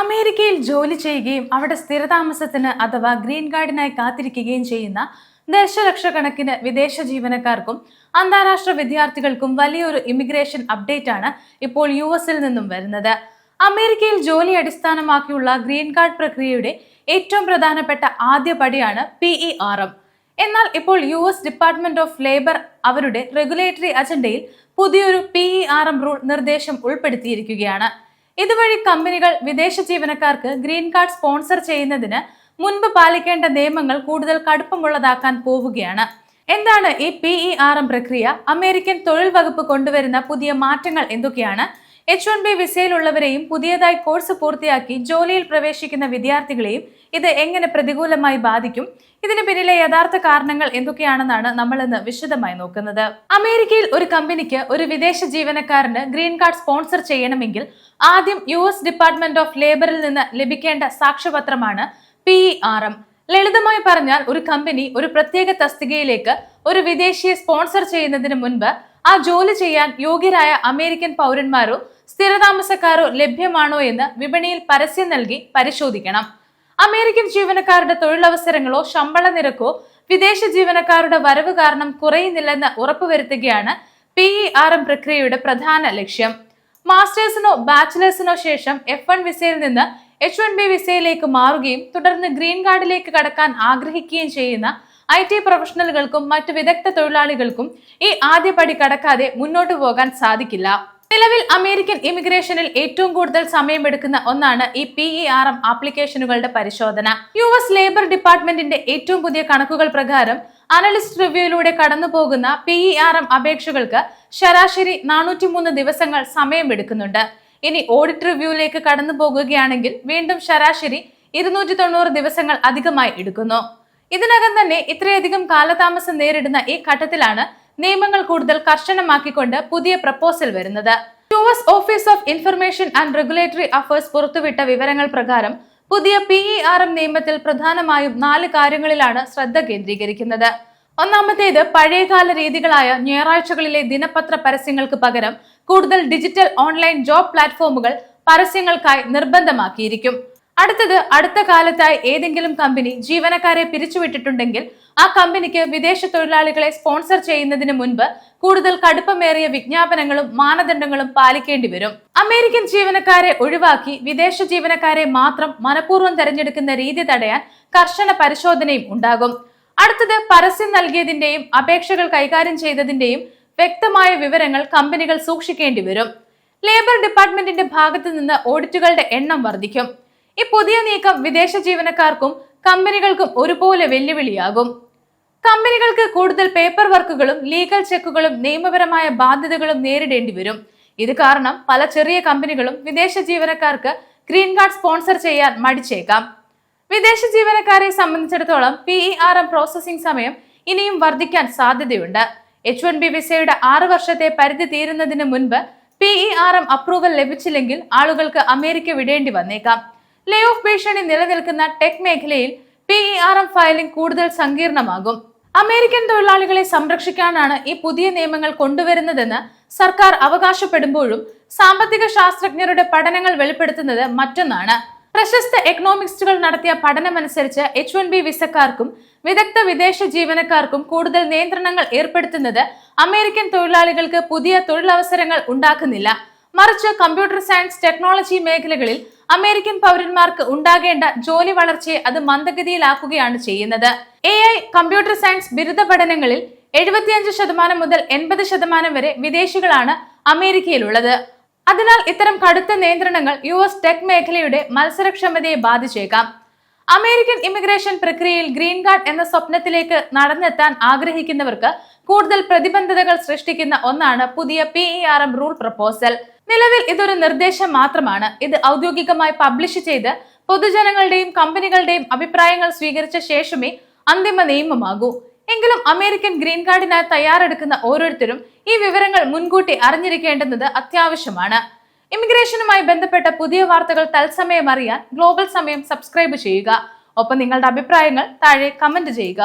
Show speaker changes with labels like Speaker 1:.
Speaker 1: അമേരിക്കയിൽ ജോലി ചെയ്യുകയും അവിടെ സ്ഥിരതാമസത്തിന് അഥവാ ഗ്രീൻ കാർഡിനായി കാത്തിരിക്കുകയും ചെയ്യുന്ന ദശലക്ഷക്കണക്കിന് വിദേശ ജീവനക്കാർക്കും അന്താരാഷ്ട്ര വിദ്യാർത്ഥികൾക്കും വലിയൊരു ഇമിഗ്രേഷൻ അപ്ഡേറ്റ് ആണ് ഇപ്പോൾ യുഎസിൽ നിന്നും വരുന്നത്. അമേരിക്കയിൽ ജോലി അടിസ്ഥാനമാക്കിയുള്ള ഗ്രീൻ കാർഡ് പ്രക്രിയയുടെ ഏറ്റവും പ്രധാനപ്പെട്ട ആദ്യ പടിയാണ് PERM. എന്നാൽ ഇപ്പോൾ US ഡിപ്പാർട്ട്മെന്റ് ഓഫ് ലേബർ അവരുടെ റെഗുലേറ്ററി അജണ്ടയിൽ പുതിയൊരു PERM റൂൾ നിർദ്ദേശം ഉൾപ്പെടുത്തിയിരിക്കുകയാണ്. ഇതുവഴി കമ്പനികൾ വിദേശ ജീവനക്കാർക്ക് ഗ്രീൻ കാർഡ് സ്പോൺസർ ചെയ്യുന്നതിന് മുൻപ് പാലിക്കേണ്ട നിയമങ്ങൾ കൂടുതൽ കടുപ്പമുള്ളതാക്കാൻ പോവുകയാണ്. എന്താണ് ഈ PERM പ്രക്രിയ? അമേരിക്കൻ തൊഴിൽ വകുപ്പ് കൊണ്ടുവരുന്ന പുതിയ മാറ്റങ്ങൾ എന്തൊക്കെയാണ്? H1B വിസയിലുള്ളവരെയും പുതിയതായി കോഴ്സ് പൂർത്തിയാക്കി ജോലിയിൽ പ്രവേശിക്കുന്ന വിദ്യാർത്ഥികളെയും ഇത് എങ്ങനെ പ്രതികൂലമായി ബാധിക്കും? ഇതിന് പിന്നിലെ യഥാർത്ഥ കാരണങ്ങൾ എന്തൊക്കെയാണെന്നാണ് നമ്മൾ ഇന്ന് വിശദമായി നോക്കുന്നത്. അമേരിക്കയിൽ ഒരു കമ്പനിക്ക് ഒരു വിദേശ ജീവനക്കാരന് ഗ്രീൻ കാർഡ് സ്പോൺസർ ചെയ്യണമെങ്കിൽ ആദ്യം US ഡിപ്പാർട്ട്മെന്റ് ഓഫ് ലേബറിൽ നിന്ന് ലഭിക്കേണ്ട സാക്ഷ്യപത്രമാണ് PERM. ലളിതമായി പറഞ്ഞാൽ ഒരു കമ്പനി ഒരു പ്രത്യേക തസ്തികയിലേക്ക് ഒരു വിദേശിയെ സ്പോൺസർ ചെയ്യുന്നതിന് മുൻപ് ആ ജോലി ചെയ്യാൻ യോഗ്യരായ അമേരിക്കൻ പൗരന്മാരോ സ്ഥിരതാമസക്കാരോ ലഭ്യമാണോ എന്ന് വിപണിയിൽ പരസ്യം നൽകി പരിശോധിക്കണം. അമേരിക്കൻ ജീവനക്കാരുടെ തൊഴിലവസരങ്ങളോ ശമ്പള നിരക്കോ വിദേശ ജീവനക്കാരുടെ വരവ് കാരണം കുറയുന്നില്ലെന്ന് ഉറപ്പുവരുത്തുകയാണ് PERM പ്രക്രിയയുടെ പ്രധാന ലക്ഷ്യം. മാസ്റ്റേഴ്സിനോ ബാച്ചിലേഴ്സിനോ ശേഷം F1 വിസയിൽ നിന്ന് H1B വിസയിലേക്ക് മാറുകയും തുടർന്ന് ഗ്രീൻ കാർഡിലേക്ക് കടക്കാൻ ആഗ്രഹിക്കുകയും ചെയ്യുന്ന IT പ്രൊഫഷണലുകൾക്കും മറ്റു വിദഗ്ധ തൊഴിലാളികൾക്കും ഈ ആദ്യ പടി കടക്കാതെ മുന്നോട്ടു പോകാൻ സാധിക്കില്ല. നിലവിൽ അമേരിക്കൻ ഇമിഗ്രേഷനിൽ ഏറ്റവും കൂടുതൽ സമയമെടുക്കുന്ന ഒന്നാണ് ഈ PERM ആപ്ലിക്കേഷനുകളുടെ പരിശോധന. US ലേബർ ഡിപ്പാർട്ട്മെന്റിന്റെ ഏറ്റവും പുതിയ കണക്കുകൾ പ്രകാരം അനലിസ്റ്റ് റിവ്യൂയിലൂടെ കടന്നു പോകുന്ന PERM അപേക്ഷകൾക്ക് ശരാശരി 403 ദിവസങ്ങൾ സമയമെടുക്കുന്നുണ്ട്. ഇനി ഓഡിറ്റ് റിവ്യൂയിലേക്ക് കടന്നു പോകുകയാണെങ്കിൽ വീണ്ടും ശരാശരി 290 ദിവസങ്ങൾ അധികമായി എടുക്കുന്നു. ഇതിനകം തന്നെ ഇത്രയധികം കാലതാമസം നേരിടുന്ന ഈ ഘട്ടത്തിലാണ് നിയമങ്ങൾ കൂടുതൽ കർശനമാക്കിക്കൊണ്ട് പുതിയ പ്രപ്പോസൽ വരുന്നത്. US office of information and regulatory affairs പുറത്തുവിട്ട വിവരങ്ങൾ പ്രകാരം പുതിയ PERM നിയമത്തിൽ പ്രധാനമായും 4 കാര്യങ്ങളിലാണ് ശ്രദ്ധ കേന്ദ്രീകരിക്കുന്നത്. ഒന്നാമത്തേത് പഴയകാല രീതികളായ ഞായറാഴ്ചകളിലെ ദിനപത്ര പരസ്യങ്ങൾക്ക് പകരം കൂടുതൽ ഡിജിറ്റൽ ഓൺലൈൻ ജോബ് പ്ലാറ്റ്ഫോമുകൾ പരസ്യങ്ങൾക്കായി നിർബന്ധമാക്കിയിരിക്കും. അടുത്തത്, അടുത്ത കാലത്തായി ഏതെങ്കിലും കമ്പനി ജീവനക്കാരെ പിരിച്ചുവിട്ടിട്ടുണ്ടെങ്കിൽ ആ കമ്പനിക്ക് വിദേശ തൊഴിലാളികളെ സ്പോൺസർ ചെയ്യുന്നതിന് മുൻപ് കൂടുതൽ കടുപ്പമേറിയ വിജ്ഞാപനങ്ങളും മാനദണ്ഡങ്ങളും പാലിക്കേണ്ടി വരും. അമേരിക്കൻ ജീവനക്കാരെ ഒഴിവാക്കി വിദേശ ജീവനക്കാരെ മാത്രം മനഃപൂർവ്വം തെരഞ്ഞെടുക്കുന്ന രീതി തടയാൻ കർശന പരിശോധനയും ഉണ്ടാകും. അടുത്തത്, പരസ്യം നൽകിയതിന്റെയും അപേക്ഷകൾ കൈകാര്യം ചെയ്തതിന്റെയും വ്യക്തമായ വിവരങ്ങൾ കമ്പനികൾ സൂക്ഷിക്കേണ്ടി വരും. ലേബർ ഡിപ്പാർട്ട്മെന്റിന്റെ ഭാഗത്തു നിന്ന് ഓഡിറ്റുകളുടെ എണ്ണം വർദ്ധിക്കും. ഈ പുതിയ നീക്കം വിദേശ ജീവനക്കാർക്കും കമ്പനികൾക്കും ഒരുപോലെ വെല്ലുവിളിയാകും. കമ്പനികൾക്ക് കൂടുതൽ പേപ്പർ വർക്കുകളും ലീഗൽ ചെക്കുകളും നിയമപരമായ ബാധ്യതകളും നേരിടേണ്ടി വരും. ഇത് കാരണം പല ചെറിയ കമ്പനികളും വിദേശ ജീവനക്കാർക്ക് ഗ്രീൻ കാർഡ് സ്പോൺസർ ചെയ്യാൻ മടിച്ചേക്കാം. വിദേശ ജീവനക്കാരെ സംബന്ധിച്ചിടത്തോളം PERM പ്രോസസ്സിംഗ് സമയം ഇനിയും വർദ്ധിക്കാൻ സാധ്യതയുണ്ട്. H1B വിസയുടെ 6 വർഷത്തെ പരിധി തീരുന്നതിന് മുൻപ് PERM അപ്രൂവൽ ലഭിച്ചില്ലെങ്കിൽ ആളുകൾക്ക് അമേരിക്ക വിടേണ്ടി വന്നേക്കാം. ലേ ഓഫ് ഭീഷണി നിലനിൽക്കുന്ന ടെക് മേഖലയിൽ PERM ഫയലിംഗ് കൂടുതൽ സങ്കീർണമാകും. അമേരിക്കൻ തൊഴിലാളികളെ സംരക്ഷിക്കാനാണ് ഈ പുതിയ നിയമങ്ങൾ കൊണ്ടുവരുന്നതെന്ന് സർക്കാർ അവകാശപ്പെടുമ്പോഴും സാമ്പത്തിക ശാസ്ത്രജ്ഞരുടെ പഠനങ്ങൾ വെളിപ്പെടുത്തുന്നത് മറ്റൊന്നാണ്. പ്രശസ്ത എക്കണോമിക്സുകൾ നടത്തിയ പഠനമനുസരിച്ച് H1B വിസക്കാർക്കും വിദഗ്ധ വിദേശ ജീവനക്കാർക്കും കൂടുതൽ നിയന്ത്രണങ്ങൾ ഏർപ്പെടുത്തുന്നത് അമേരിക്കൻ തൊഴിലാളികൾക്ക് പുതിയ തൊഴിലവസരങ്ങൾ ഉണ്ടാക്കുന്നില്ല. മറിച്ച് കമ്പ്യൂട്ടർ സയൻസ്, ടെക്നോളജി മേഖലകളിൽ അമേരിക്കൻ പൗരന്മാർക്ക് ഉണ്ടാകേണ്ട ജോലി വളർച്ചയെ അത് മന്ദഗതിയിലാക്കുകയാണ് ചെയ്യുന്നത്. AI, കമ്പ്യൂട്ടർ സയൻസ് ബിരുദ പഠനങ്ങളിൽ 75% മുതൽ 80% വരെ വിദേശികളാണ് അമേരിക്കയിലുള്ളത്. അതിനാൽ ഇത്തരം കടുത്ത നിയന്ത്രണങ്ങൾ US ടെക് മേഖലയുടെ മത്സരക്ഷമതയെ ബാധിച്ചേക്കാം. അമേരിക്കൻ ഇമിഗ്രേഷൻ പ്രക്രിയയിൽ ഗ്രീൻ കാർഡ് എന്ന സ്വപ്നത്തിലേക്ക് നടന്നെത്താൻ ആഗ്രഹിക്കുന്നവർക്ക് കൂടുതൽ പ്രതിബന്ധതകൾ സൃഷ്ടിക്കുന്ന ഒന്നാണ് പുതിയ PERM റൂൾ പ്രപ്പോസൽ. നിലവിൽ ഇതൊരു നിർദ്ദേശം മാത്രമാണ്. ഇത് ഔദ്യോഗികമായി പബ്ലിഷ് ചെയ്ത് പൊതുജനങ്ങളുടെയും കമ്പനികളുടെയും അഭിപ്രായങ്ങൾ സ്വീകരിച്ച ശേഷമേ അന്തിമ നിയമമാകൂ. എങ്കിലും അമേരിക്കൻ ഗ്രീൻ കാർഡിനായി തയ്യാറെടുക്കുന്ന ഓരോരുത്തരും ഈ വിവരങ്ങൾ മുൻകൂട്ടി അറിഞ്ഞിരിക്കേണ്ടുന്നത് അത്യാവശ്യമാണ്. ഇമിഗ്രേഷനുമായി ബന്ധപ്പെട്ട പുതിയ വാർത്തകൾ തത്സമയം അറിയാൻ ഗ്ലോബൽ സമയം സബ്സ്ക്രൈബ് ചെയ്യുക. ഒപ്പം നിങ്ങളുടെ അഭിപ്രായങ്ങൾ താഴെ കമന്റ് ചെയ്യുക.